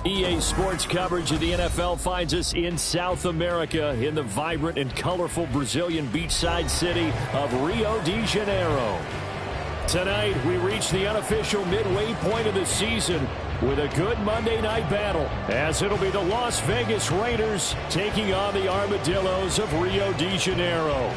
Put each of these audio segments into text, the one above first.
EA Sports coverage of the NFL finds us in South America in the vibrant and colorful Brazilian beachside city of Rio de Janeiro. Tonight, we reach the unofficial midway point of the season with a good Monday night battle, as it'll be the Las Vegas Raiders taking on the Armadillos of Rio de Janeiro.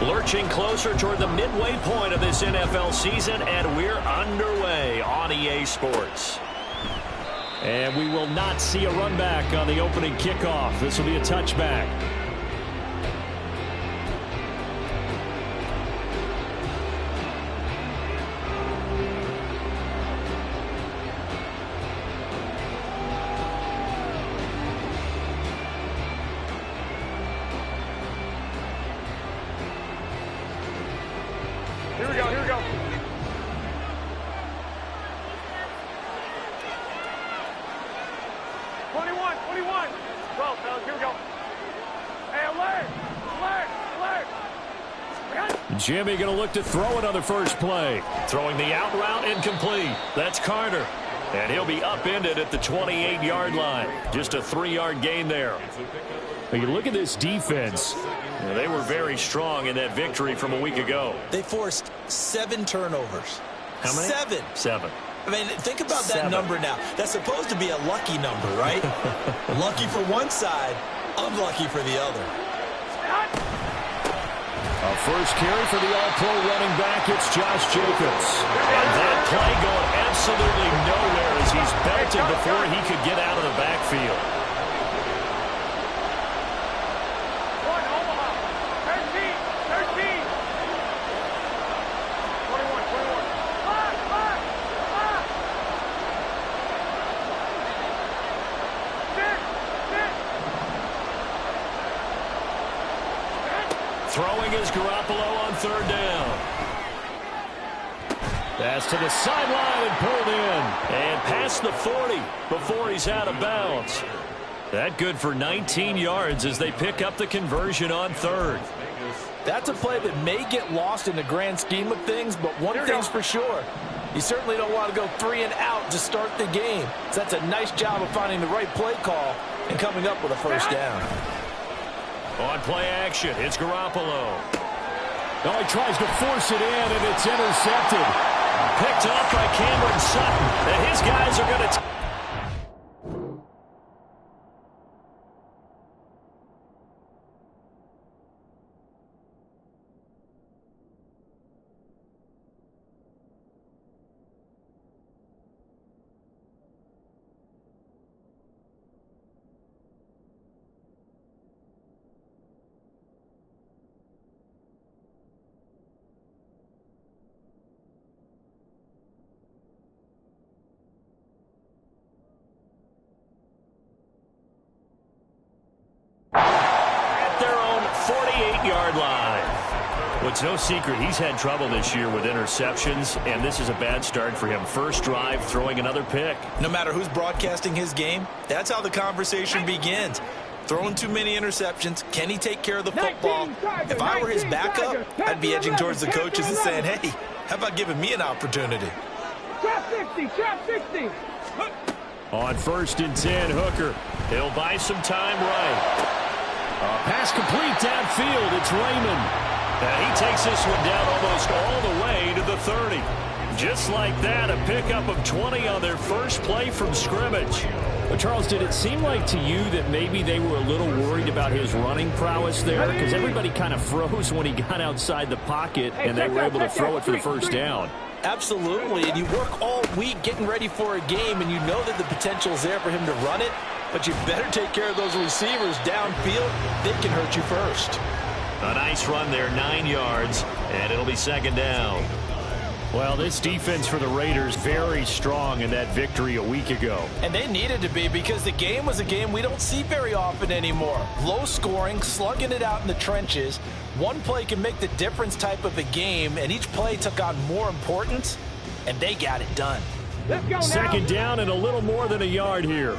Lurching closer toward the midway point of this NFL season, and we're underway on EA Sports. And we will not see a run back on the opening kickoff. This will be a touchback. Here we go. 21. 12, fellas, here we go. Hey, alert! Jimmy going to look to throw it on the first play. Throwing the out route incomplete. That's Carter. And he'll be upended at the 28-yard line. Just a 3-yard gain there. Now you look at this defense. They were very strong in that victory from a week ago. They forced 7 turnovers. How many? 7. I mean, think about that number now. That's supposed to be a lucky number, right? Lucky for one side, unlucky for the other. A first carry for the all-pro running back. It's Josh Jacobs. And that play going absolutely nowhere as he's belted before he could get out of the backfield. Throwing is Garoppolo on third down. Pass to the sideline and pulled in. And past the 40 before he's out of bounds. That good for 19 yards as they pick up the conversion on third. That's a play that may get lost in the grand scheme of things, but one thing's for sure. You certainly don't want to go 3 and out to start the game. So that's a nice job of finding the right play call and coming up with a first down. On play action, it's Garoppolo. Oh, he tries to force it in, and it's intercepted. Picked up by Cameron Sutton. And his guys are going to... Well, it's no secret he's had trouble this year with interceptions, and this is a bad start for him. First drive, throwing another pick. No matter who's broadcasting his game, that's how the conversation begins. Throwing too many interceptions. Can he take care of the football? If I were his backup, I'd be edging towards the coaches and saying, hey, how about giving me an opportunity? Trap 60. On 1st and 10, Hooker. He'll buy some time right. Pass complete downfield. It's Raymond. And he takes this one down almost all the way to the 30. Just like that, a pickup of 20 on their first play from scrimmage. Well, Charles, did it seem like to you that maybe they were a little worried about his running prowess there? Because everybody kind of froze when he got outside the pocket, and they were able to throw it for the first down. Absolutely, and you work all week getting ready for a game, and you know that the potential is there for him to run it, but you better take care of those receivers downfield. They can hurt you first. A nice run there, 9 yards, and it'll be second down. Well, this defense for the Raiders very strong in that victory a week ago. And they needed to be, because the game was a game we don't see very often anymore. Low scoring, slugging it out in the trenches. One play can make the difference type of a game, and each play took on more importance, and they got it done. Let's go now. Second down and a little more than a yard here.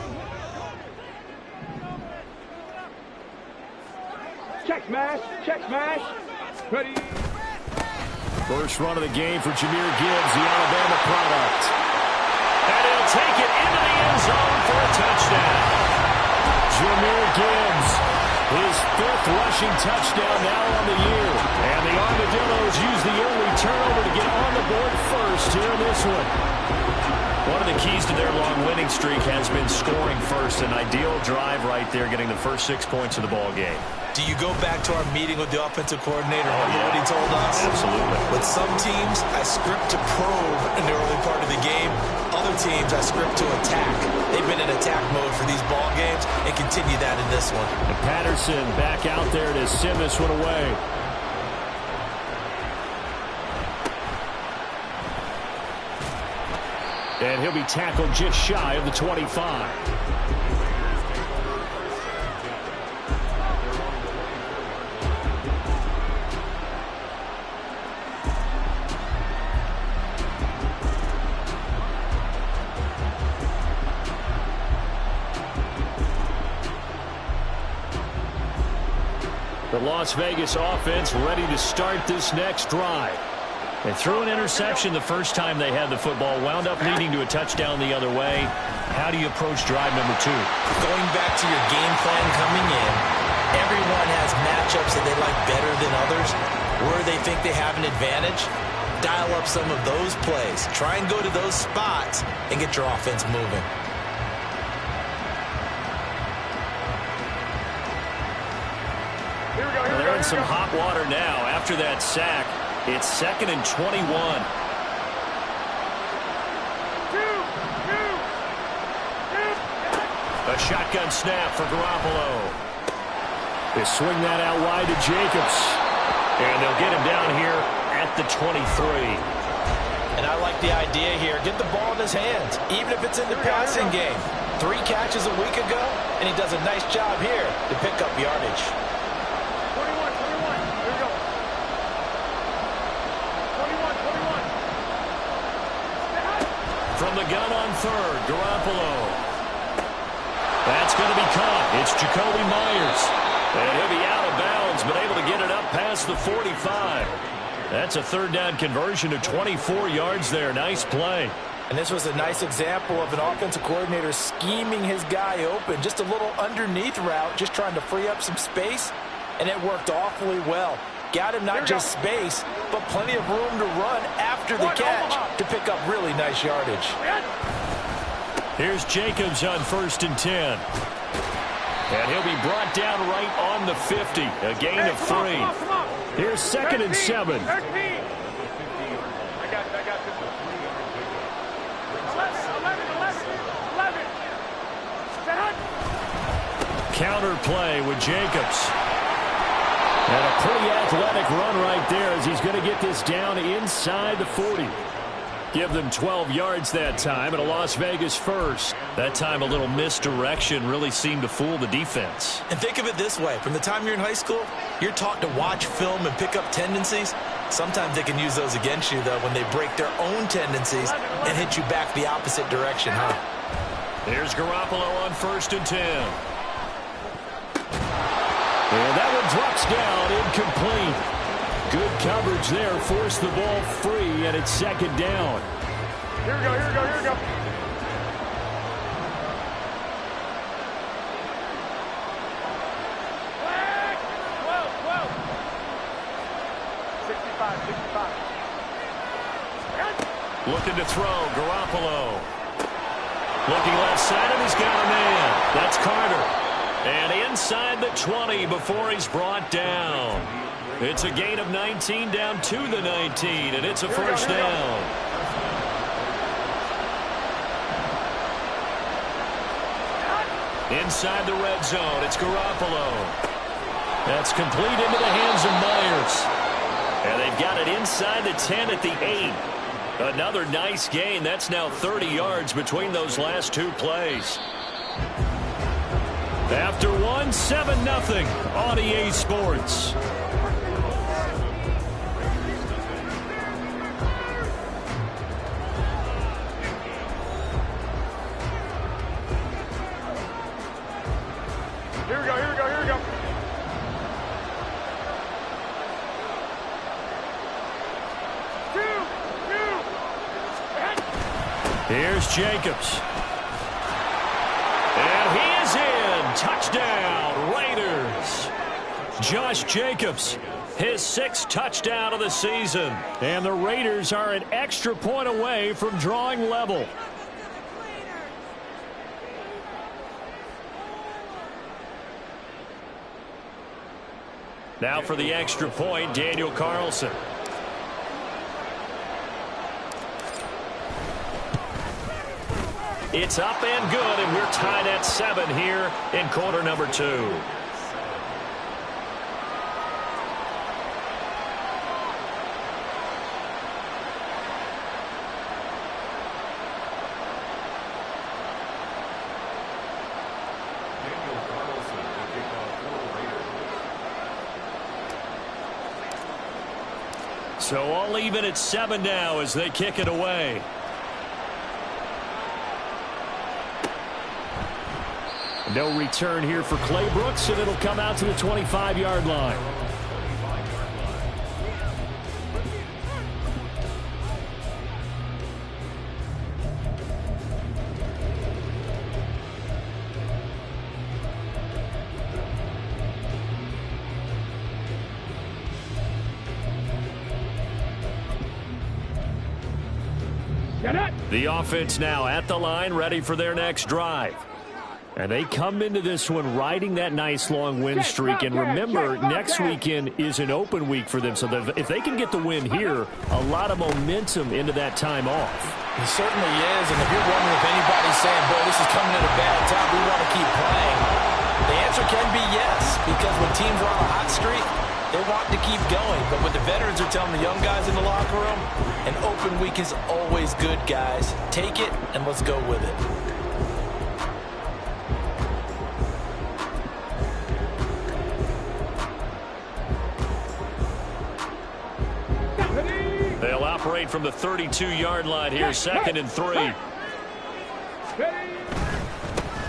Check smash. Check smash. Ready. First run of the game for Jahmyr Gibbs, the Alabama product. And he'll take it into the end zone for a touchdown. Jahmyr Gibbs, his 5th rushing touchdown now on the year. And the Armadillos use the early turnover to get on the board first here in this one. One of the keys to their long winning streak has been scoring first. An ideal drive right there, getting the first 6 points of the ball game. Do you go back to our meeting with the offensive coordinator? Remember what he told us? Absolutely. With some teams, I script to probe in the early part of the game. Other teams, I script to attack. They've been in attack mode for these ball games and continue that in this one. And Patterson back out there to send this one away. And he'll be tackled just shy of the 25. The Las Vegas offense ready to start this next drive. They threw an interception the first time they had the football, wound up leading to a touchdown the other way. How do you approach drive number 2? Going back to your game plan coming in, everyone has matchups that they like better than others. Where they think they have an advantage, dial up some of those plays. Try and go to those spots and get your offense moving. They're in some hot water now after that sack. It's 2nd and 21. A shotgun snap for Garoppolo. They swing that out wide to Jacobs. And they'll get him down here at the 23. And I like the idea here. Get the ball in his hands, even if it's in the passing game. 3 catches a week ago, and he does a nice job here to pick up yardage. 21. Here we go. 21. From the gun on 3rd, Garoppolo. That's going to be caught. It's Jacoby Myers. And he'll be out of bounds, but able to get it up past the 45. That's a 3rd down conversion of 24 yards there. Nice play. And this was a nice example of an offensive coordinator scheming his guy open. Just a little underneath route, just trying to free up some space, and it worked awfully well. Got him not just space, but plenty of room to run after the catch to pick up really nice yardage. Here's Jacobs on 1st and 10. And he'll be brought down right on the 50. A gain of 3. Here's 2nd and 7. 13. I got this. 11. Counter play with Jacobs. And a pretty athletic run right there as he's going to get this down inside the 40. Give them 12 yards that time, and a Las Vegas first. That time a little misdirection really seemed to fool the defense. And think of it this way. From the time you're in high school, you're taught to watch film and pick up tendencies. Sometimes they can use those against you, though, when they break their own tendencies and hit you back the opposite direction, huh? Here's Garoppolo on 1st and 10. And that one drops down, incomplete. Good coverage there, forced the ball free, and it's 2nd down. Here we go. Flag! 12. 65. Looking to throw, Garoppolo. Looking left side, and he's got a man. That's Carter. And inside the 20 before he's brought down. It's a gain of 19 down to the 19, and it's a first down. Inside the red zone, it's Garoppolo. That's complete into the hands of Myers. And they've got it inside the 10 at the 8. Another nice gain. That's now 30 yards between those last two plays. After one, 7-0 on EA Sports. Here we go, here we go, here we go. Here's Jacobs. And he is in. Touchdown, Raiders. Josh Jacobs, his 6th touchdown of the season. And the Raiders are an extra point away from drawing level. Now for the extra point, Daniel Carlson. It's up and good, and we're tied at 7 here in quarter number 2. So all even at 7 now as they kick it away. No return here for Clay Brooks, and it'll come out to the 25-yard line. The offense now at the line, ready for their next drive. And they come into this one riding that nice long win streak. And remember, next weekend is an open week for them. So if they can get the win here, a lot of momentum into that time off. He certainly is. And if you're wondering if anybody's saying, boy, this is coming at a bad time, we want to keep playing, the answer can be yes. Because when teams are on a hot streak, they want to keep going. But what the veterans are telling the young guys in the locker room, an open week is always good, guys. Take it and let's go with it. They'll operate from the 32-yard line here, 2nd and 3.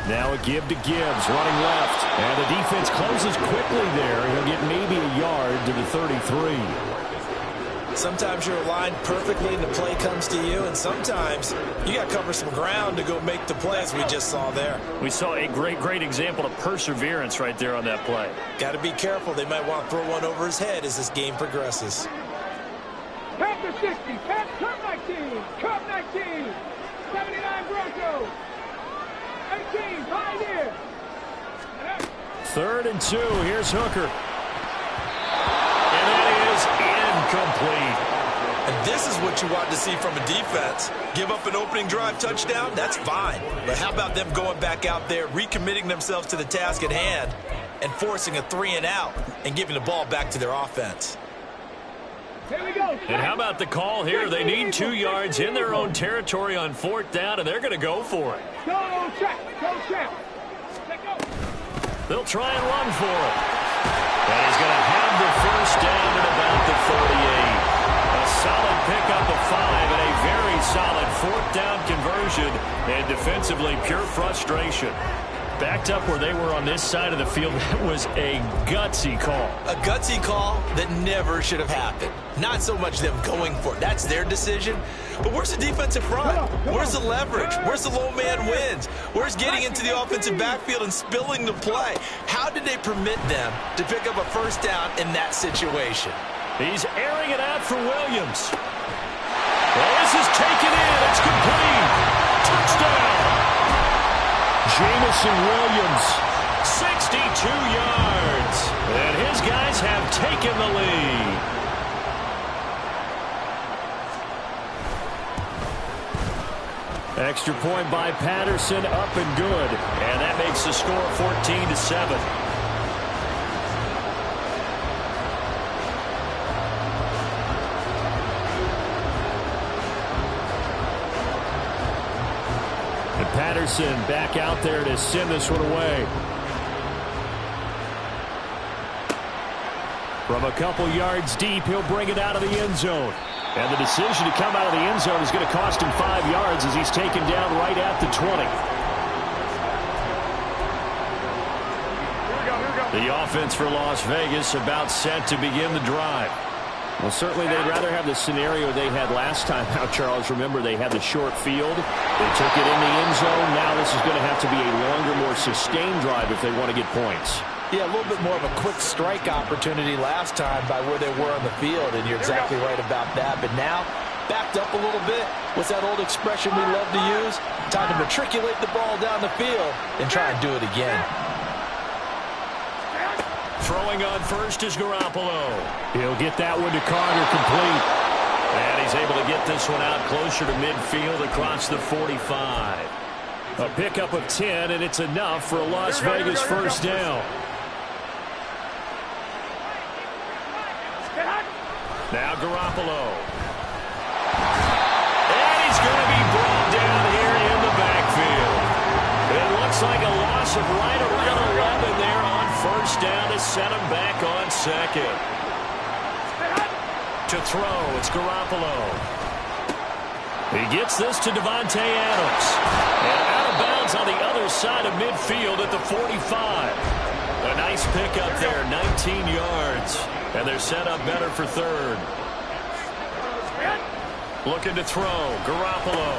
Now a give to Gibbs, running left. And the defense closes quickly there. He'll get maybe a yard to the 33. Sometimes you're aligned perfectly and the play comes to you, and sometimes you got to cover some ground to go make the play, as we just saw there. We saw a great example of perseverance right there on that play. Got to be careful. They might want to throw one over his head as this game progresses. Pass to 60, pass, Cup 19, Cup 19, 79 Broncos, 18, Pioneer. 3rd and 2, here's Hooker. And that is incomplete. And this is what you want to see from a defense. Give up an opening drive touchdown, that's fine. But how about them going back out there, recommitting themselves to the task at hand, and forcing a 3-and-out and giving the ball back to their offense. Here we go. And how about the call here? They need 2 yards in their own territory on 4th down, and they're going to go for it. Go, check. Go, check. Go. They'll try and run for it. And he's going to have the 1st down at about the 38. A solid pickup of 5 and a very solid 4th down conversion. And defensively, pure frustration. Backed up where they were on this side of the field, that was a gutsy call. A gutsy call that never should have happened. Not so much them going for it. That's their decision. But where's the defensive front? Where's the leverage? Where's the low man wins? Where's getting into the offensive backfield and spilling the play? How did they permit them to pick up a 1st down in that situation? He's airing it out for Williams. Well, this is taken in. It's complete. Touchdown. Jameson Williams, 62 yards. And his guys have taken the lead. Extra point by Patterson, up and good. And that makes the score 14-7. Patterson back out there to send this one away. From a couple yards deep, he'll bring it out of the end zone. And the decision to come out of the end zone is going to cost him 5 yards as he's taken down right at the 20. The offense for Las Vegas about set to begin the drive. Well, certainly they'd rather have the scenario they had last time out, Charles. Remember, they had the short field. They took it in the end zone. Now this is going to have to be a longer, more sustained drive if they want to get points. Yeah, a little bit more of a quick strike opportunity last time by where they were on the field, and you're exactly right about that. But now, backed up a little bit. What's that old expression we love to use? Time to matriculate the ball down the field and try and do it again. Throwing on first is Garoppolo. He'll get that one to Carter complete. And he's able to get this one out closer to midfield across the 45. A pickup of 10, and it's enough for a Las Vegas first down. Now Garoppolo. And he's going to be brought down here in the backfield. It looks like a loss of right around 11 there on first down to set him back on second. To throw, it's Garoppolo. He gets this to Davante Adams. And out of bounds on the other side of midfield at the 45. A nice pickup there, 19 yards. And they're set up better for third. Looking to throw, Garoppolo.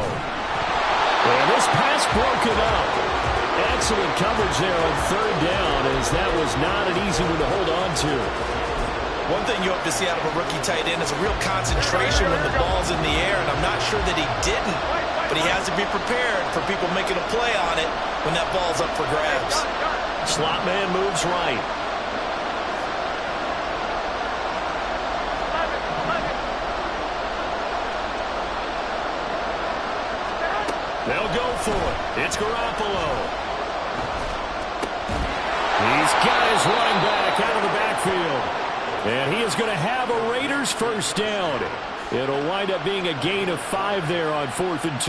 And this pass broken up. Excellent coverage there on third down, as that was not an easy one to hold on to. One thing you hope to see out of a rookie tight end is a real concentration when the ball's in the air, and I'm not sure that he didn't, but he has to be prepared for people making a play on it when that ball's up for grabs. Slot man moves right. They'll go for it. It's Garoppolo. He's got his running back out of the backfield. And he is going to have a Raiders first down. It'll wind up being a gain of 5 there on 4th and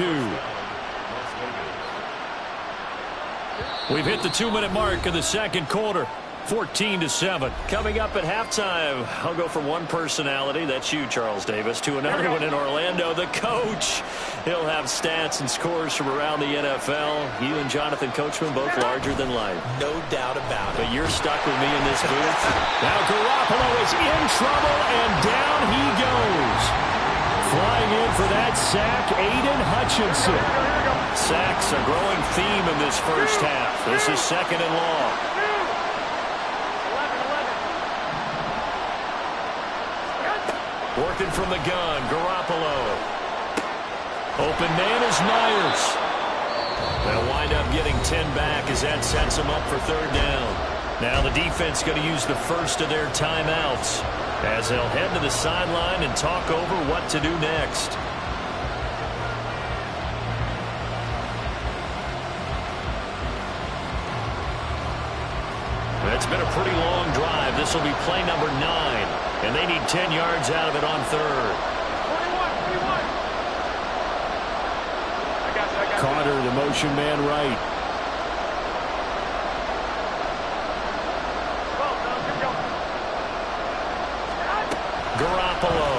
2. We've hit the 2-minute mark of the second quarter. 14-7. Coming up at halftime, I'll go from one personality, that's you, Charles Davis, to another one in Orlando, the coach. He'll have stats and scores from around the NFL. You and Jonathan Coachman both larger than life. No doubt about it. But you're stuck with me in this booth. Now Garoppolo is in trouble, and down he goes. Flying in for that sack, Aiden Hutchinson. Sacks a growing theme in this first half. This is second and long. Working from the gun, Garoppolo. Open man is Myers. They'll wind up getting 10 back as that sets them up for third down. Now the defense going to use the first of their timeouts as they'll head to the sideline and talk over what to do next. It's been a pretty long drive. This will be play number 9. And they need 10 yards out of it on third. 21. I got you. Carter, the motion man right. Garoppolo.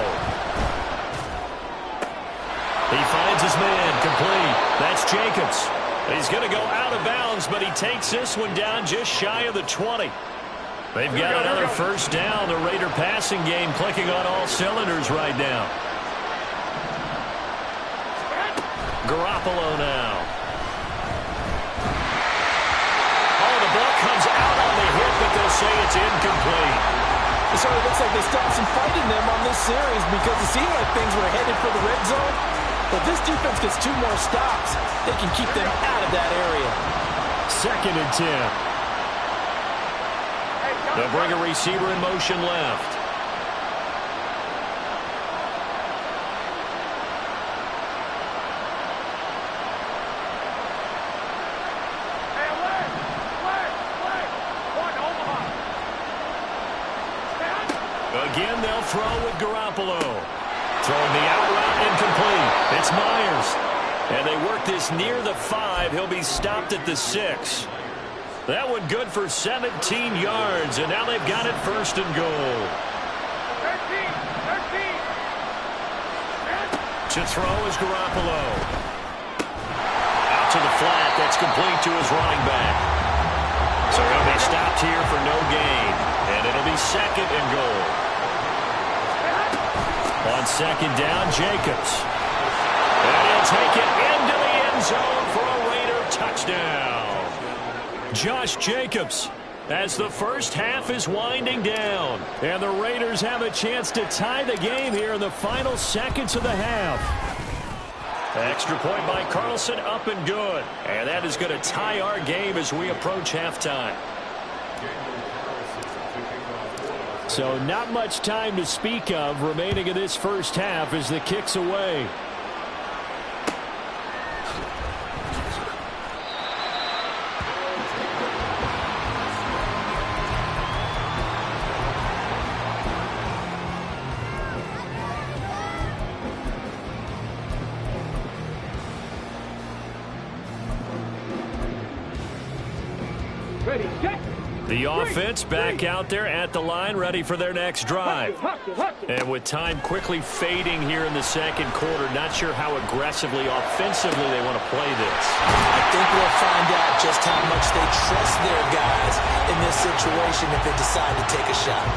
He finds his man, complete. That's Jacobs. He's going to go out of bounds, but he takes this one down just shy of the 20. They've got another first down. The Raider passing game clicking on all cylinders right now. Garoppolo now. Oh, the ball comes out on the hit, but they'll say it's incomplete. So it looks like they stopped some fighting them on this series because it seemed like things were headed for the red zone. But this defense gets 2 more stops. They can keep them out of that area. Second and 10. They'll bring a receiver in motion left. Again, they'll throw with Garoppolo. Throwing the out route incomplete. It's Myers. And they work this near the 5. He'll be stopped at the 6. That one good for 17 yards, and now they've got it first and goal. 13. To throw is Garoppolo. Out to the flat. That's complete to his running back. So he'll be stopped here for no gain, and it'll be second and goal. On second down, Jacobs. And he'll take it into the end zone for a Raider touchdown. Josh Jacobs, as the first half is winding down. And the Raiders have a chance to tie the game here in the final seconds of the half. Extra point by Carlson, up and good. And that is going to tie our game as we approach halftime. So not much time to speak of remaining in this first half as the kick's away. The offense back out there at the line, ready for their next drive. And with time quickly fading here in the second quarter, not sure how aggressively, offensively they want to play this. I think we'll find out just how much they trust their guys in this situation if they decide to take a shot.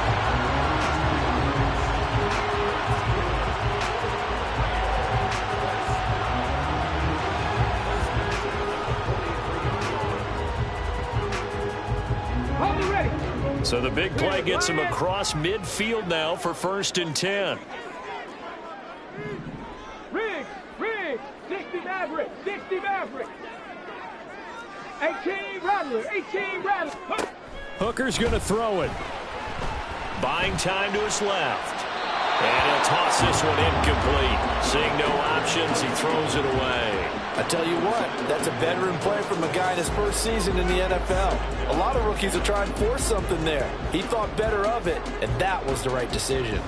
So the big play gets him across midfield now for 1st and 10. Riggs, 60 Maverick. 18 Rattler. Hooker's going to throw it. Buying time to his left. And he'll toss this one incomplete. Seeing no options, he throws it away. I tell you what, that's a veteran play from a guy in his first season in the NFL. A lot of rookies are trying to force something there. He thought better of it, and that was the right decision.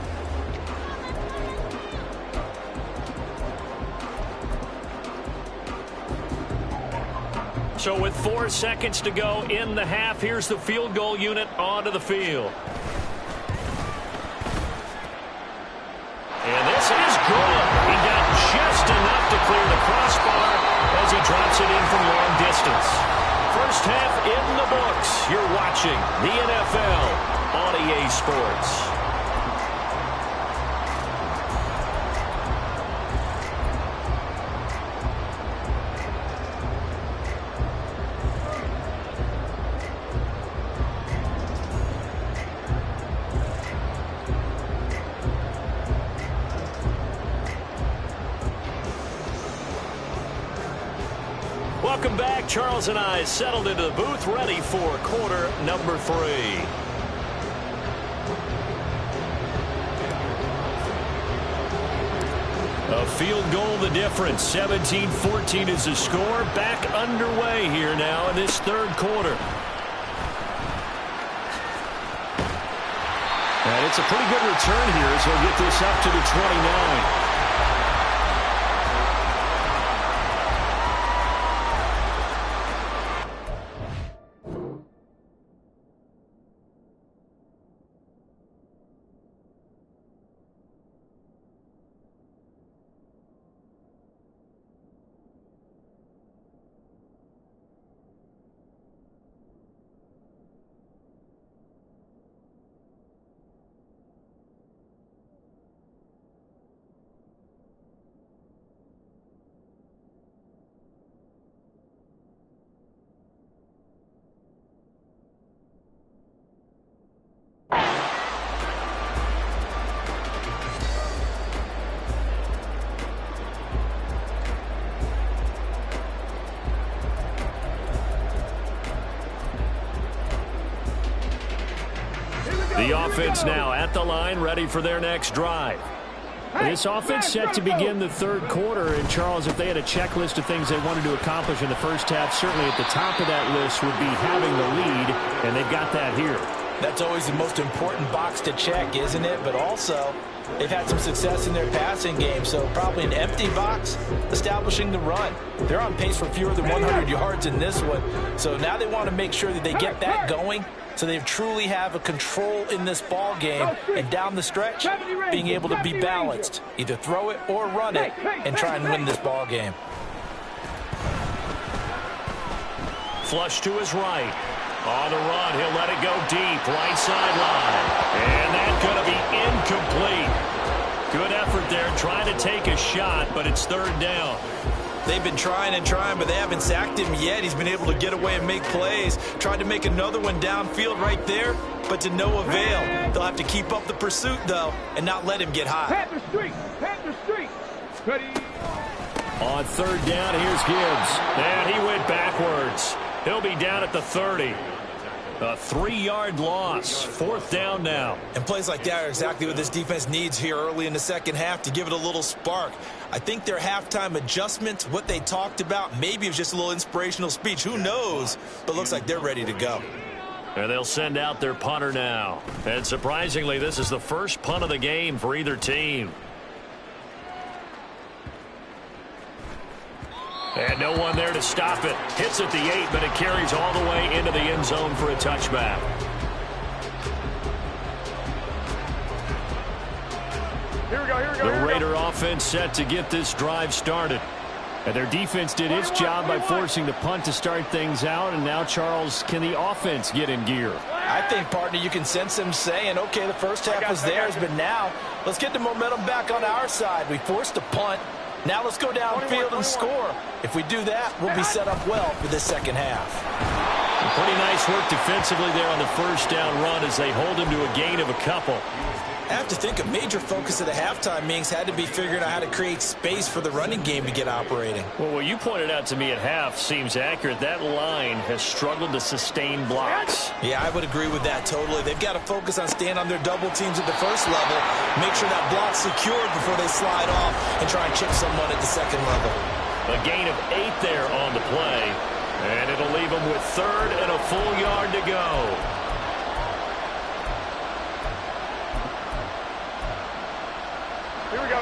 So with 4 seconds to go in the half, here's the field goal unit onto the field. And this is good. He got just enough to clear the crossbar as he drops it in from long distance. First half in the books. You're watching the NFL on EA Sports. Welcome back. Charles and I settled into the booth, ready for quarter number 3. A field goal the difference. 17-14 is the score. Back underway here now in this third quarter. And it's a pretty good return here as he'll get this up to the 29. The offense now at the line, ready for their next drive. This offense set to begin the third quarter. And, Charles, if they had a checklist of things they wanted to accomplish in the first half, certainly at the top of that list would be having the lead, and they've got that here. That's always the most important box to check, isn't it? But also, they've had some success in their passing game, so probably an empty box establishing the run. They're on pace for fewer than 100 yards in this one, so now they want to make sure that they get that going so they truly have a control in this ball game, and down the stretch, being able to be balanced. Either throw it or run it and try and win this ball game. Flush to his right. On the run, he'll let it go deep, right sideline. And that's going to be incomplete. Good effort there, trying to take a shot, but it's third down. They've been trying and trying, but they haven't sacked him yet. He's been able to get away and make plays. Tried to make another one downfield right there, but to no avail. They'll have to keep up the pursuit, though, and not let him get high. Panther Street. Ready. On third down, here's Gibbs. And he went backwards. He'll be down at the 30. A 3-yard loss. Fourth down now. And plays like that are exactly what this defense needs here early in the second half to give it a little spark. I think their halftime adjustments, what they talked about, maybe it was just a little inspirational speech. Who knows? But looks like they're ready to go. And they'll send out their punter now. And surprisingly, this is the first punt of the game for either team. And no one there to stop it. Hits at the 8, but it carries all the way into the end zone for a touchback. Here we go. The Raider offense set to get this drive started. And their defense did its job by forcing the punt to start things out. And now, Charles, can the offense get in gear? I think, partner, you can sense them saying, okay, the first half was theirs, but now let's get the momentum back on our side. We forced a punt. Now let's go downfield and score. If we do that, we'll be set up well for this second half. Pretty nice work defensively there on the first down run as they hold him to a gain of a couple. I have to think a major focus of the halftime meetings had to be figuring out how to create space for the running game to get operating. Well, what you pointed out to me at half seems accurate. That line has struggled to sustain blocks. Yeah, I would agree with that totally. They've got to focus on staying on their double teams at the first level, make sure that block's secured before they slide off and try and chip someone at the second level. A gain of 8 there on the play, and it'll leave them with third and a full yard to go.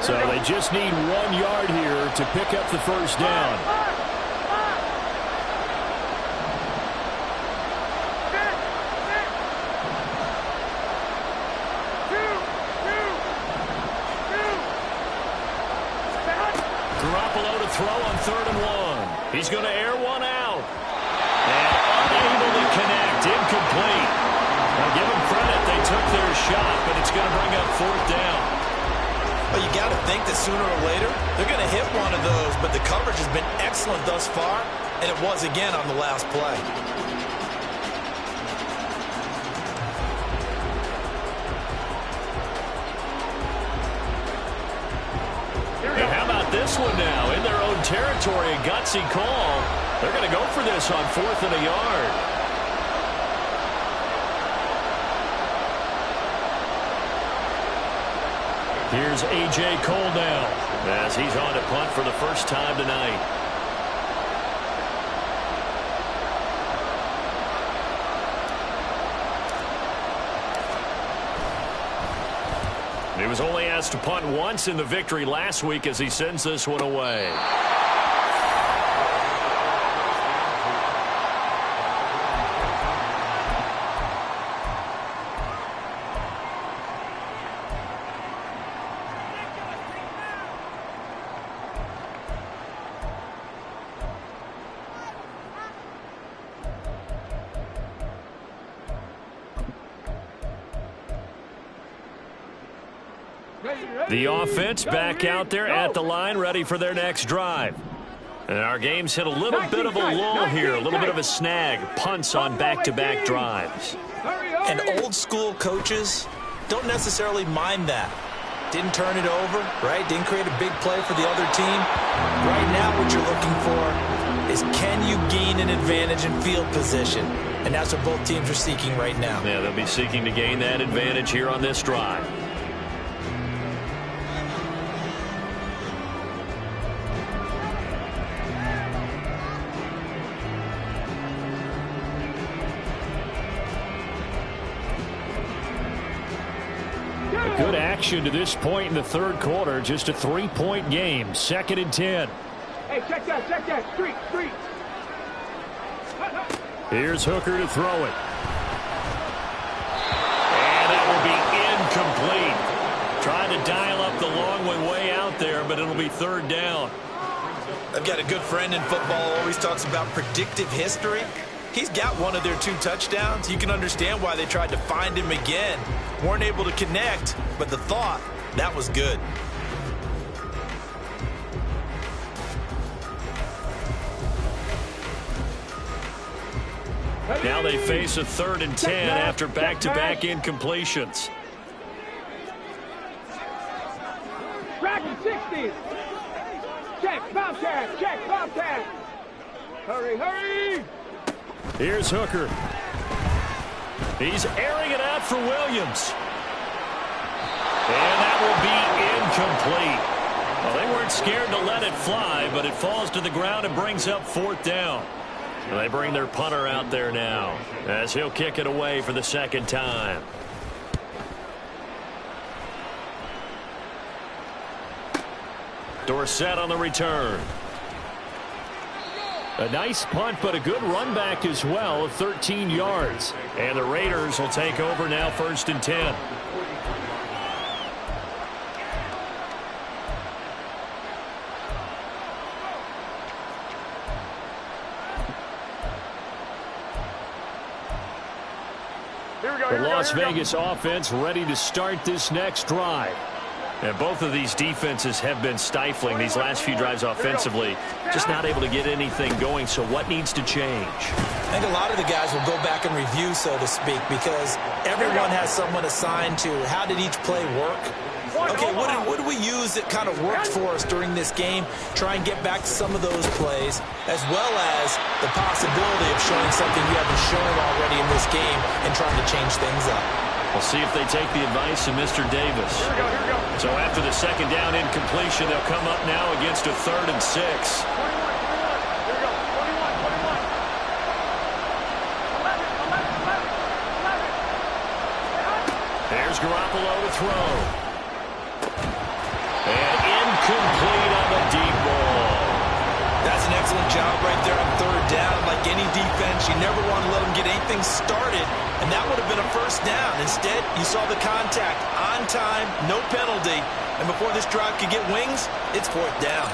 So they just need 1 yard here to pick up the first down. Garoppolo to throw on 3rd and 1. He's going to air one out. And unable to connect. Incomplete. Now give them credit. They took their shot, but it's going to bring up 4th down. Well, you got to think that sooner or later they're going to hit one of those, but the coverage has been excellent thus far, and it was again on the last play. And how about this one now? In their own territory, a gutsy call. They're going to go for this on 4th and a yard. Here's A.J. Cole now as he's on to punt for the first time tonight. He was only asked to punt once in the victory last week as he sends this one away. The offense back out there at the line, ready for their next drive. And our game's hit a little bit of a lull here, a little bit of a snag. Punts on back-to-back drives. And old school coaches don't necessarily mind that. Didn't turn it over, right? Didn't create a big play for the other team. Right now what you're looking for is, can you gain an advantage in field position? And that's what both teams are seeking right now. Yeah, they'll be seeking to gain that advantage here on this drive. Good action to this point in the third quarter. Just a 3-point game. 2nd and 10. Hey, check that. Street. Here's Hooker to throw it. And that will be incomplete. Trying to dial up the long way out there, but it'll be 3rd down. I've got a good friend in football, always talks about predictive history. He's got one of their 2 touchdowns. You can understand why they tried to find him again. Weren't able to connect, but the thought, that was good. Now they face a 3rd and 10 after back-to-back incompletions. Dragon 60. Check, Bobcat. Hurry. Here's Hooker. He's airing it out for Williams. And that will be incomplete. Well, they weren't scared to let it fly, but it falls to the ground and brings up 4th down. And they bring their punter out there now as he'll kick it away for the 2nd time. Dorsett on the return. A nice punt, but a good run back as well of 13 yards. And the Raiders will take over now, 1st and 10. The Las Vegas offense ready to start this next drive. And both of these defenses have been stifling these last few drives offensively. Just not able to get anything going, so what needs to change? I think a lot of the guys will go back and review, so to speak, because everyone has someone assigned to how did each play work. Okay, what did we use that kind of worked for us during this game? Try and get back to some of those plays, as well as the possibility of showing something you haven't shown already in this game and trying to change things up. We'll see if they take the advice of Mr. Davis. Here we go. So after the 2nd down incompletion, they'll come up now against a 3rd and 6. 21. Here we go. 21. There's Garoppolo to throw. And incomplete on the deep ball. That's an excellent job right there on 3rd down. Like any defense, you never want to let them get anything started, and that would have been a 1st down. Instead, you saw the contact on time, no penalty, and before this drive could get wings, it's 4th down.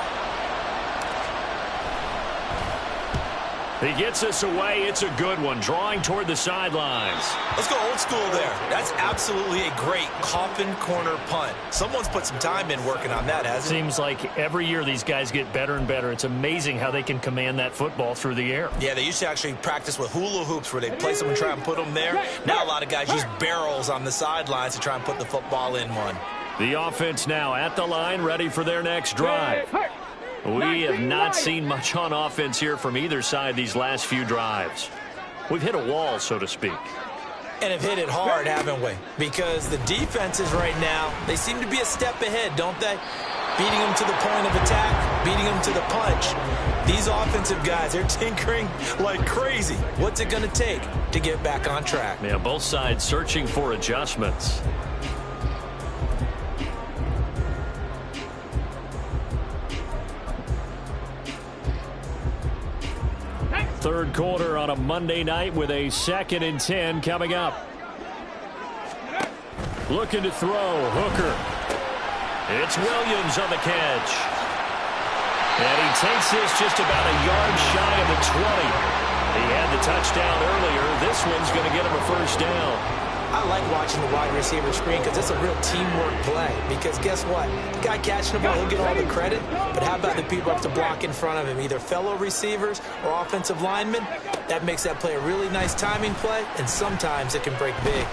He gets us away. It's a good one, drawing toward the sidelines. Let's go old school there. That's absolutely a great coffin corner punt. Someone's put some time in working on that, hasn't it? Seems like every year these guys get better and better. It's amazing how they can command that football through the air. Yeah, they used to actually practice with hula hoops where they'd place them and try and put them there. Now a lot of guys use barrels on the sidelines to try and put the football in one. The offense now at the line, ready for their next drive. We have not seen much on offense here from either side these last few drives. We've hit a wall, so to speak. And have hit it hard, haven't we? Because the defenses right now, they seem to be a step ahead, don't they? Beating them to the point of attack, beating them to the punch. These offensive guys, they're tinkering like crazy. What's it going to take to get back on track? Yeah, both sides searching for adjustments. Third quarter on a Monday night with a 2nd and 10 coming up. Looking to throw, Hooker. It's Williams on the catch. And he takes this just about a yard shy of the 20. He had the touchdown earlier. This one's going to get him a 1st down. I like watching the wide receiver screen because it's a real teamwork play. Because guess what? The guy catching the ball, he'll get all the credit. But how about the people up to block in front of him, either fellow receivers or offensive linemen? That makes that play a really nice timing play, and sometimes it can break big.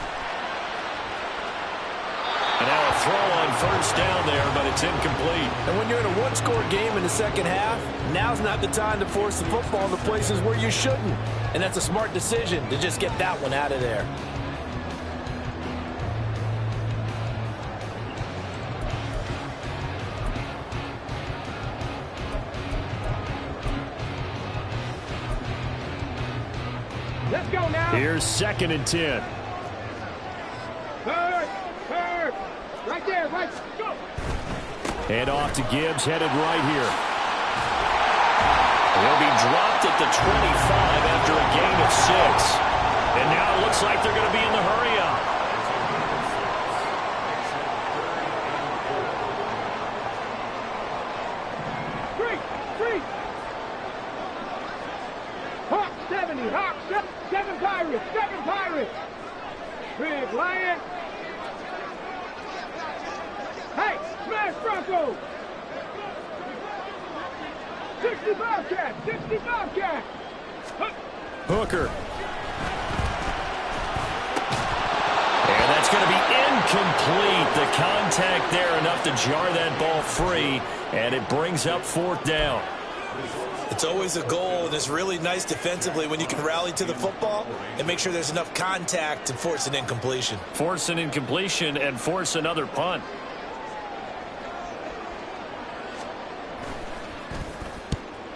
And now a throw on 1st down there, but it's incomplete. And when you're in a one-score game in the 2nd half, now's not the time to force the football to places where you shouldn't. And that's a smart decision to just get that one out of there. Let's go now. Here's 2nd and 10. Right there, right. Go. Hand off to Gibbs, headed right here. He'll be dropped at the 25 after a gain of 6. And now it looks like they're going to be in the hurry-up. Three. Hawk 70, Hawk 7 Pirates. Big Lion. Hey, smash Bronco. 60 Bobcat. Hooker. And that's going to be incomplete. The contact there enough to jar that ball free, and it brings up 4th down. It's always a goal, and it's really nice defensively when you can rally to the football and make sure there's enough contact to force an incompletion. Force an incompletion and force another punt.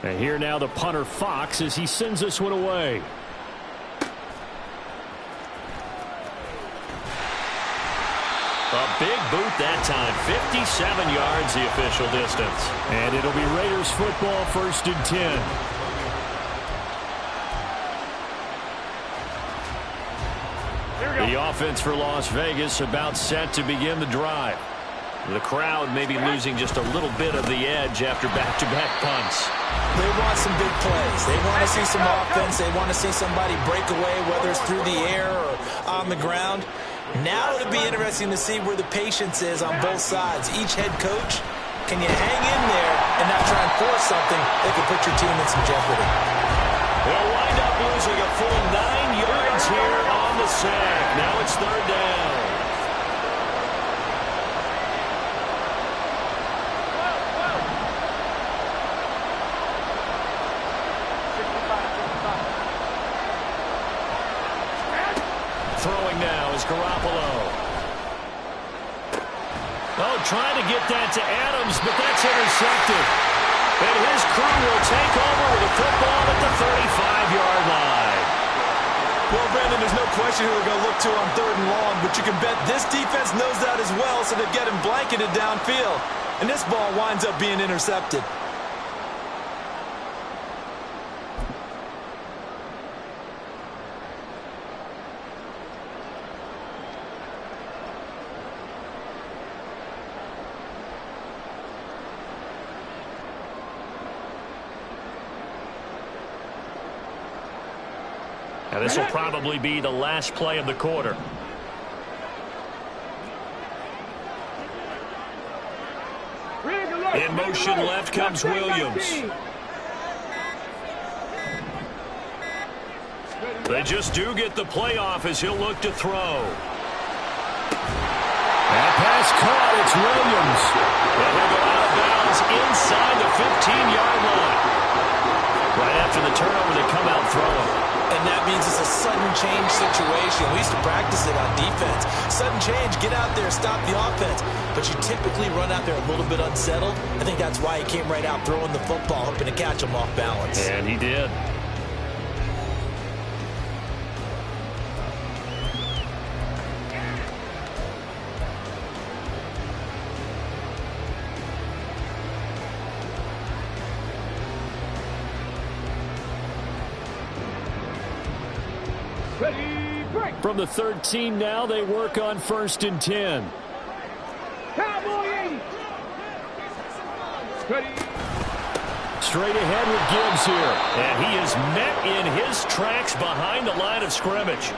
And here now the punter Fox as he sends this one away. A big boot that time. 57 yards the official distance. And it'll be Raiders football, 1st and 10. The offense for Las Vegas about set to begin the drive. The crowd may be losing just a little bit of the edge after back-to-back punts. They want some big plays. They want to see some offense. They want to see somebody break away, whether it's through the air or on the ground. Now it'll be interesting to see where the patience is on both sides. Each head coach, can you hang in there and not try and force something that could put your team in some jeopardy? They'll wind up losing a full 9 yards here on the sack. Now it's 3rd down. Throwing now is Garoppolo. Oh, trying to get that to Adams, but that's intercepted. And his crew will take over with the football at the 35-yard line. Well, Brandon, there's no question who they're going to look to on 3rd and long, but you can bet this defense knows that as well, so they get him blanketed downfield. And this ball winds up being intercepted. Now this will probably be the last play of the quarter. In motion left comes Williams. They just do get the playoff as he'll look to throw. That pass caught. It's Williams. And he'll go out of bounds inside the 15-yard line. Right after the turnover, they come out throwing. And that means it's a sudden change situation. We used to practice it on defense. Sudden change, get out there, stop the offense. But you typically run out there a little bit unsettled. I think that's why he came right out throwing the football, hoping to catch him off balance. And he did. From the 13 now, they work on 1st and 10. Cowboy 80. Ready. Straight ahead with Gibbs here. And he is met in his tracks behind the line of scrimmage.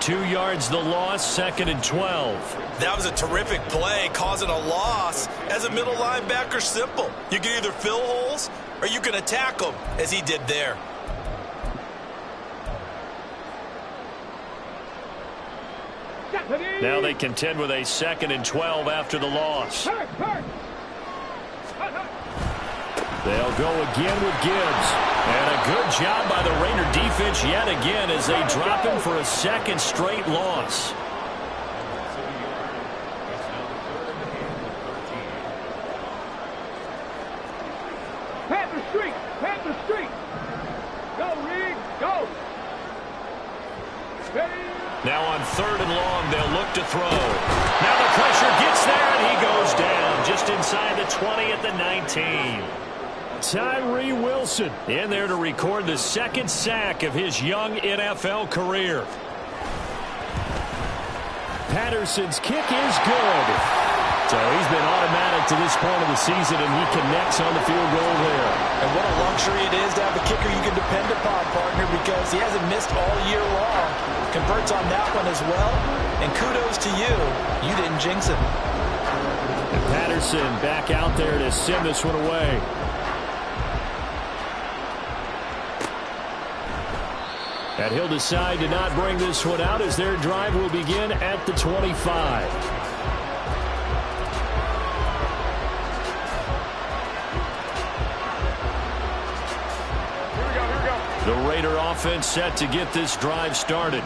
2 yards the loss, 2nd and 12. That was a terrific play, causing a loss. As a middle linebacker, simple. You can either fill holes or you can attack them, as he did there. Now they contend with a 2nd and 12 after the loss. They'll go again with Gibbs. And a good job by the Raider defense yet again as they drop him for a 2nd straight loss. Panther Street. Go, Reed, go. Ready. Now on 3rd and long, they'll look to throw. Now the pressure gets there, and he goes down just inside the 20 at the 19. Tyree Wilson in there to record the 2nd sack of his young NFL career. Patterson's kick is good. So he's been automatic to this point of the season, and he connects on the field goal there. And what a luxury it is to have a kicker you can depend upon, partner, because he hasn't missed all year long. Converts on that one as well. And kudos to you. You didn't jinx him. And Patterson back out there to send this one away. And he'll decide to not bring this one out as their drive will begin at the 25. The Raider offense set to get this drive started.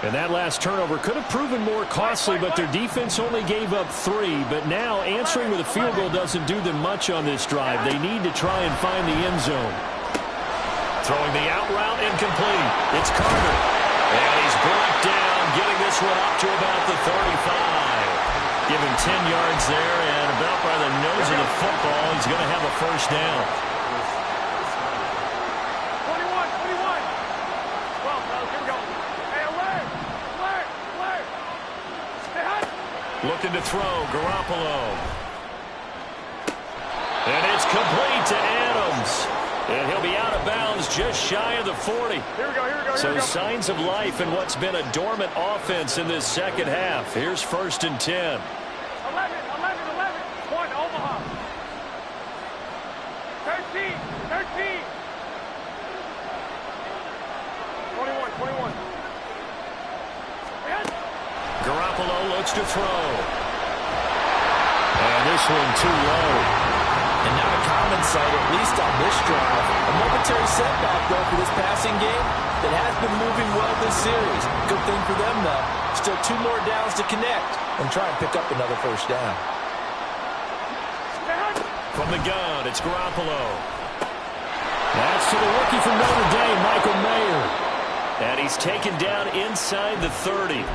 And that last turnover could have proven more costly, but their defense only gave up 3. But now answering with a field goal doesn't do them much on this drive. They need to try and find the end zone. Throwing the out route incomplete. It's Carter. And he's brought down, getting this one up to about the 35. Give him 10 yards there, and about by the nose of the football, he's going to have a first down. Looking to throw, Garoppolo. And it's complete to Adams. And he'll be out of bounds just shy of the 40. Here we go. So signs of life in what's been a dormant offense in this second half. Here's 1st and 10. 11. 1, Omaha. 13. 21. Garoppolo looks to throw. And this one too low. And not a common sight, at least on this drive. A momentary setback, though, for this passing game that has been moving well this series. Good thing for them, though. Still 2 more downs to connect and try and pick up another first down. From the gun, it's Garoppolo. That's to the rookie from Notre Dame, Michael Mayer. And he's taken down inside the 30.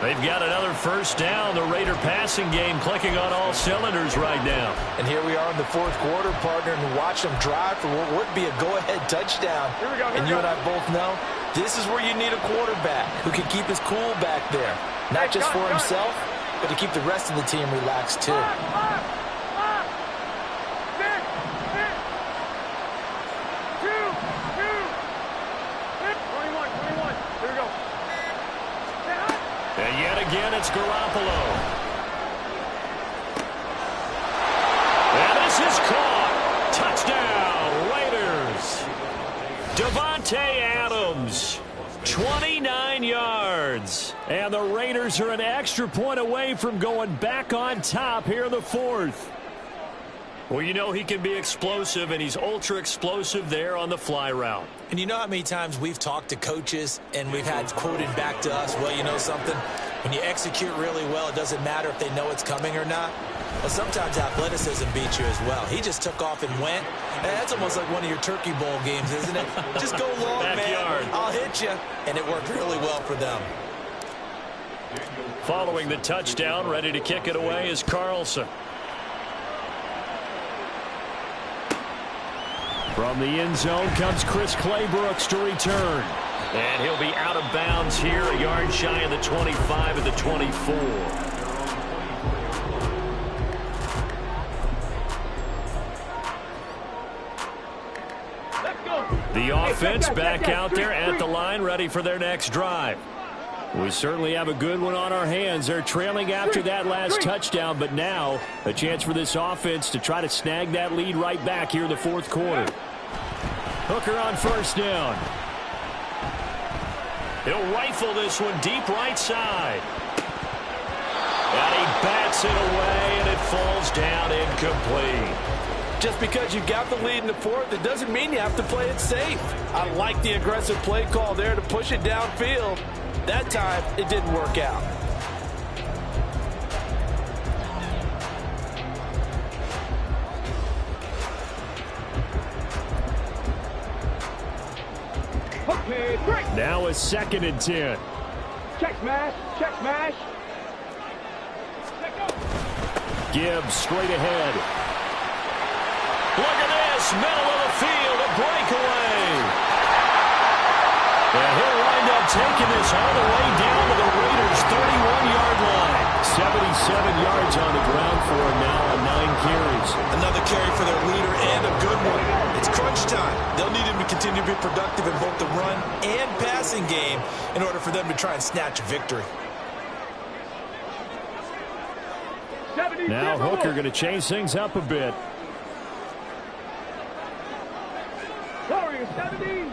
They've got another first down. The Raider passing game clicking on all cylinders right now. And here we are in the 4th quarter, partner, and watch them drive for what would be a go-ahead touchdown. And you and I both know this is where you need a quarterback who can keep his cool back there. Not just for himself, but to keep the rest of the team relaxed, too. 21. Here we go. And yet again, it's Garoppolo. And this is caught. Touchdown, Raiders. Davante Adams, 29 yards. And the Raiders are an extra point away from going back on top here in the 4th. Well, you know he can be explosive, and he's ultra explosive there on the fly route. And you know how many times we've talked to coaches and we've had quoted back to us, well, you know something? When you execute really well, it doesn't matter if they know it's coming or not. Well, sometimes athleticism beats you as well. He just took off and went. And that's almost like one of your Turkey Bowl games, isn't it? Just go long, man. I'll hit you. And it worked really well for them. Following the touchdown, ready to kick it away is Carlson. From the end zone comes Chris Claybrooks to return. And he'll be out of bounds here, a yard shy of the 25 at the 24. The offense back out there at the line, ready for their next drive. We certainly have a good one on our hands. They're trailing after that last touchdown, but now a chance for this offense to try to snag that lead right back here in the 4th quarter. Hooker on first down. He'll rifle this one deep right side. And he bats it away, and it falls down incomplete. Just because you got the lead in the 4th, it doesn't mean you have to play it safe. I like the aggressive play call there to push it downfield. That time, it didn't work out. Now a 2nd and 10. Check smash. Check smash. Gibbs straight ahead. Look at this. Middle of the field. A breakaway. And he'll wind up taking this all the way down to the Raiders' 31-yard line. 77 yards on the ground for him now on 9 carries. Another carry for their leader and a good one. It's crunch time. They'll need him to continue to be productive in both the run and passing game in order for them to try and snatch a victory. Now Hooker going to change things up a bit. Warriors 70.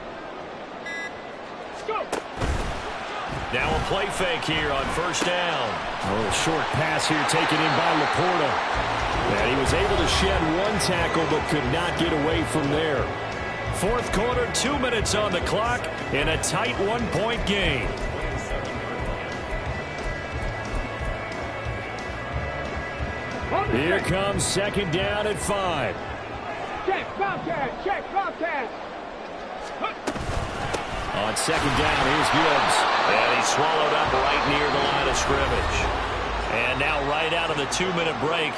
Go. Now a play fake here on first down. A little short pass here taken in by Laporta. And he was able to shed one tackle but could not get away from there. Fourth quarter, 2 minutes on the clock in a tight 1-point game. Here comes second down at 5. Check, Bobcat. Check, Bobcat. On second down, here's Gibbs. And he's swallowed up right near the line of scrimmage. And now right out of the 2-minute break,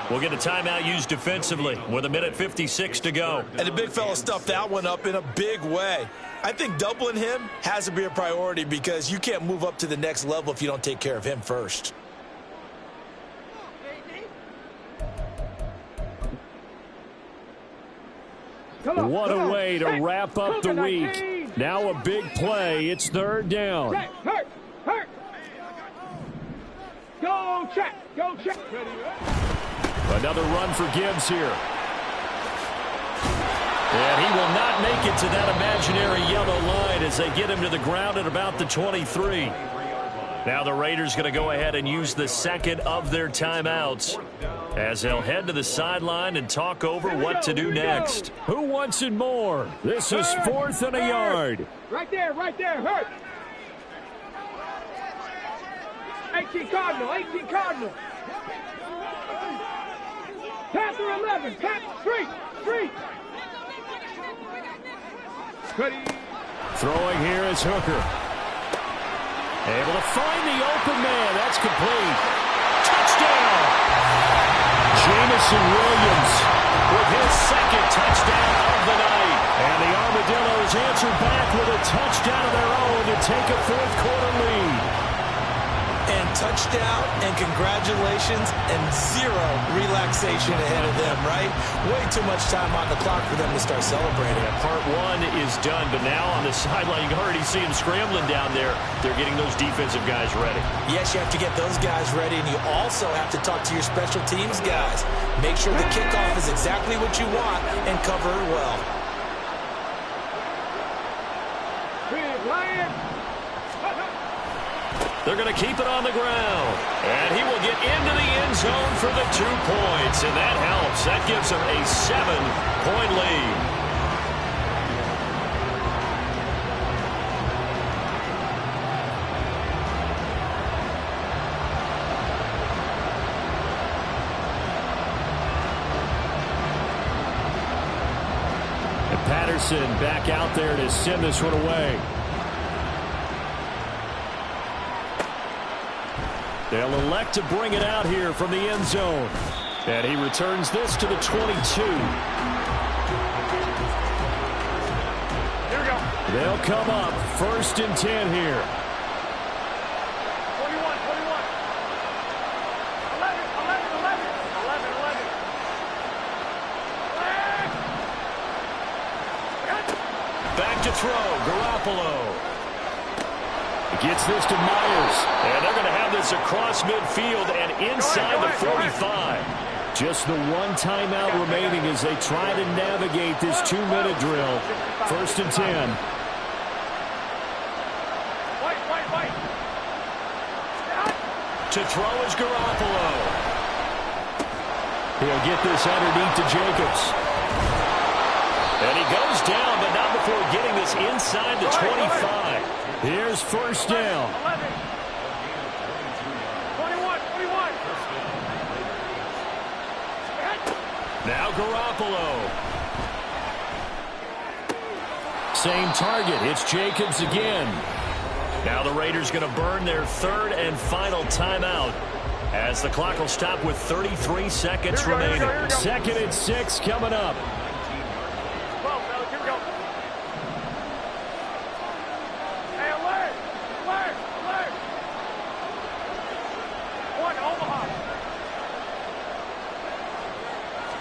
we'll get a timeout used defensively with 1:56 to go. And the big fella stuffed that one up in a big way. I think doubling him has to be a priority because you can't move up to the next level if you don't take care of him first. What a way to wrap up the week. Now a big play. It's third down. Hurt. Go check. Go check. Another run for Gibbs here. And he will not make it to that imaginary yellow line as they get him to the ground at about the 23. Now the Raiders going to go ahead and use the second of their timeouts as they'll head to the sideline and talk over what to do next. Who wants it more? This is 4th and a yard. Right there, hurt. 18 Cardinal. Panther 11, Panther 3. Ready. Throwing here is Hooker. Able to find the open man. That's complete. Touchdown! Jameson Williams with his second touchdown of the night. And the Armadillos answer back with a touchdown of their own to take a fourth-quarter lead. And touchdown and congratulations and zero relaxation ahead of them, right? Way too much time on the clock for them to start celebrating. Yeah, part one is done, but now on the sideline, you can already see them scrambling down there. They're getting those defensive guys ready. Yes, you have to get those guys ready, and you also have to talk to your special teams guys. Make sure the kickoff is exactly what you want and cover it well. They're going to keep it on the ground. And he will get into the end zone for the 2 points. And that helps. That gives him a 7-point lead. And Patterson back out there to send this one away. They'll elect to bring it out here from the end zone. And he returns this to the 22. Here we go. They'll come up 1st and 10 here. 21. 11. Back to throw, Garoppolo. Gets this to Myers. And they're going to have this across midfield and inside the 45. Just the one timeout remaining as they try to navigate this 2-minute drill. 1st and 10. Wait. To throw is Garoppolo. He'll get this underneath to Jacobs. And he goes down, but not before getting this inside the 25. Here's first down. 11. 21. Now Garoppolo. Same target. It's Jacobs again. Now the Raiders going to burn their third and final timeout as the clock will stop with 33 seconds remaining. Here we go. 2nd and 6 coming up. 12, fellas, here we go. Hey, alert! Alert! Alert! 1, Omaha.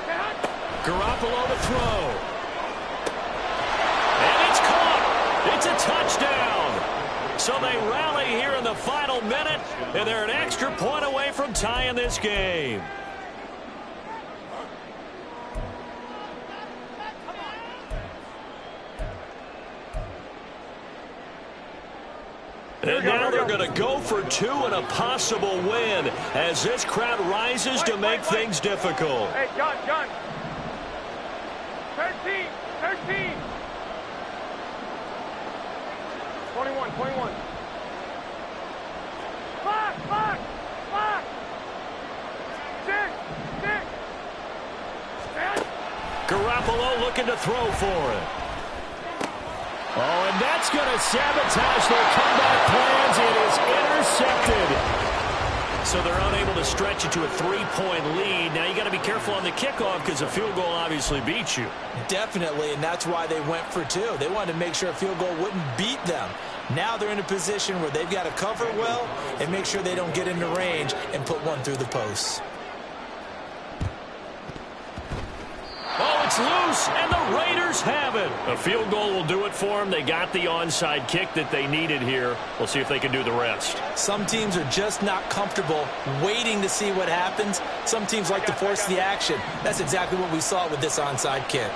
Hey, hot. Garoppolo to throw. And it's caught. It's a touchdown. So they rally here in the final minute, and they're an extra point away from tying this game. And now they're going to go for 2 and a possible win as this crowd rises to make things difficult. Hey, John. 13. 21. Fuck. 6. Garoppolo looking to throw for it. Oh, and that's going to sabotage their comeback plans. It is intercepted. So they're unable to stretch it to a 3-point lead. Now you got to be careful on the kickoff because a field goal obviously beats you. Definitely, and that's why they went for 2. They wanted to make sure a field goal wouldn't beat them. Now they're in a position where they've got to cover well and make sure they don't get into range and put one through the posts. Oh, it's loose, and the Raiders have it. A field goal will do it for them. They got the onside kick that they needed here. We'll see if they can do the rest. Some teams are just not comfortable waiting to see what happens. Some teams like to force the action. That's exactly what we saw with this onside kick.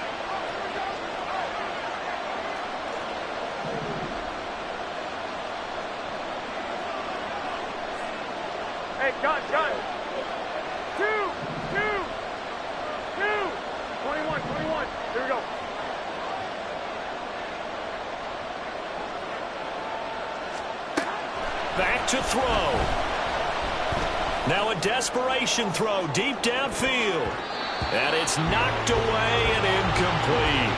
Hey, John. 2. 21. Here we go. Back to throw. Now a desperation throw deep downfield. And it's knocked away and incomplete.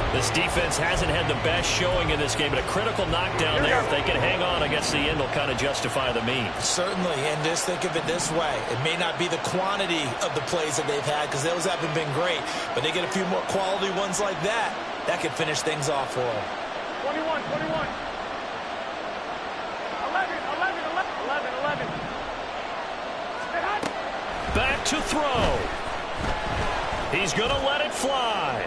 This defense hasn't had the best showing in this game, but a critical knockdown there. If they can hang on, I guess the end will kind of justify the means. Certainly, and just think of it this way. It may not be the quantity of the plays that they've had because those haven't been great, but they get a few more quality ones like that. That could finish things off for them. 21. 11. Hey, hot. Back to throw. He's going to let it fly.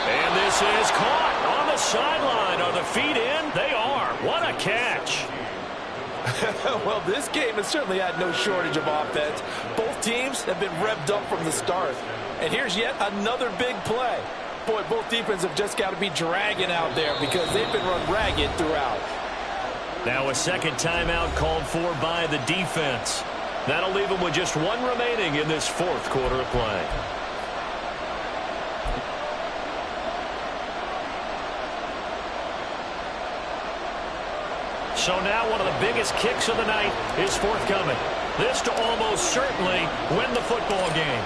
And this is caught on the sideline. Are the feet in? They are. What a catch. Well, this game has certainly had no shortage of offense. Both teams have been revved up from the start. And here's yet another big play. Boy, both defenses have just got to be dragging out there because they've been run ragged throughout. Now a second timeout called for by the defense. That'll leave them with just 1 remaining in this 4th quarter of play. So now one of the biggest kicks of the night is forthcoming. This to almost certainly win the football game.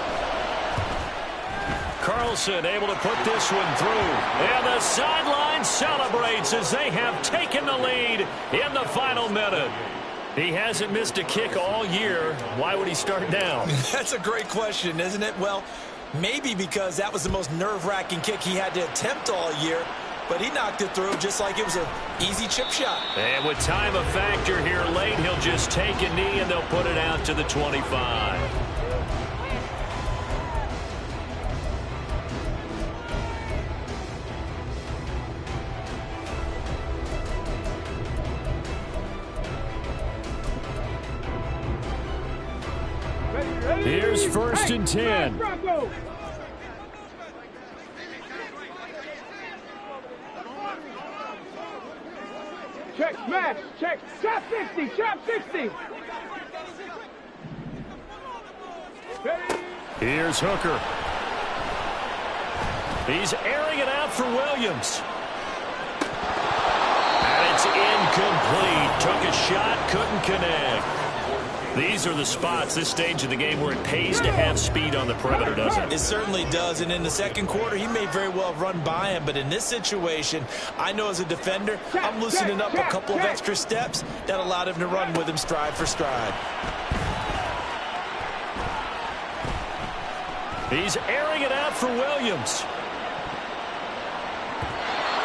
Carlson able to put this one through. And the sideline celebrates as they have taken the lead in the final minute. He hasn't missed a kick all year. Why would he start down? That's a great question, isn't it? Well, maybe because that was the most nerve-wracking kick he had to attempt all year. But he knocked it through just like it was an easy chip shot. And with time a factor here late, he'll just take a knee and they'll put it out to the 25. Here's 1st and 10. Check, smash, check, chop 60, chop 60. Here's Hooker. He's airing it out for Williams. And it's incomplete. Took a shot, couldn't connect. These are the spots, this stage of the game, where it pays to have speed on the perimeter, doesn't it? It certainly does, and in the second quarter, he may very well run by him, but in this situation, I know as a defender, I'm loosening up a couple of extra steps that allowed him to run with him stride for stride. He's airing it out for Williams.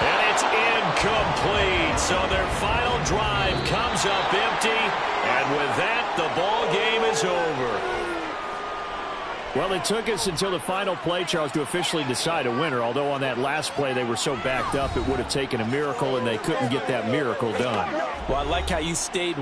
And it's incomplete. So their final drive comes up empty. And with that, the ball game is over. Well, it took us until the final play, Charles, to officially decide a winner. Although on that last play they were so backed up, it would have taken a miracle, and they couldn't get that miracle done. Well, I like how you stayed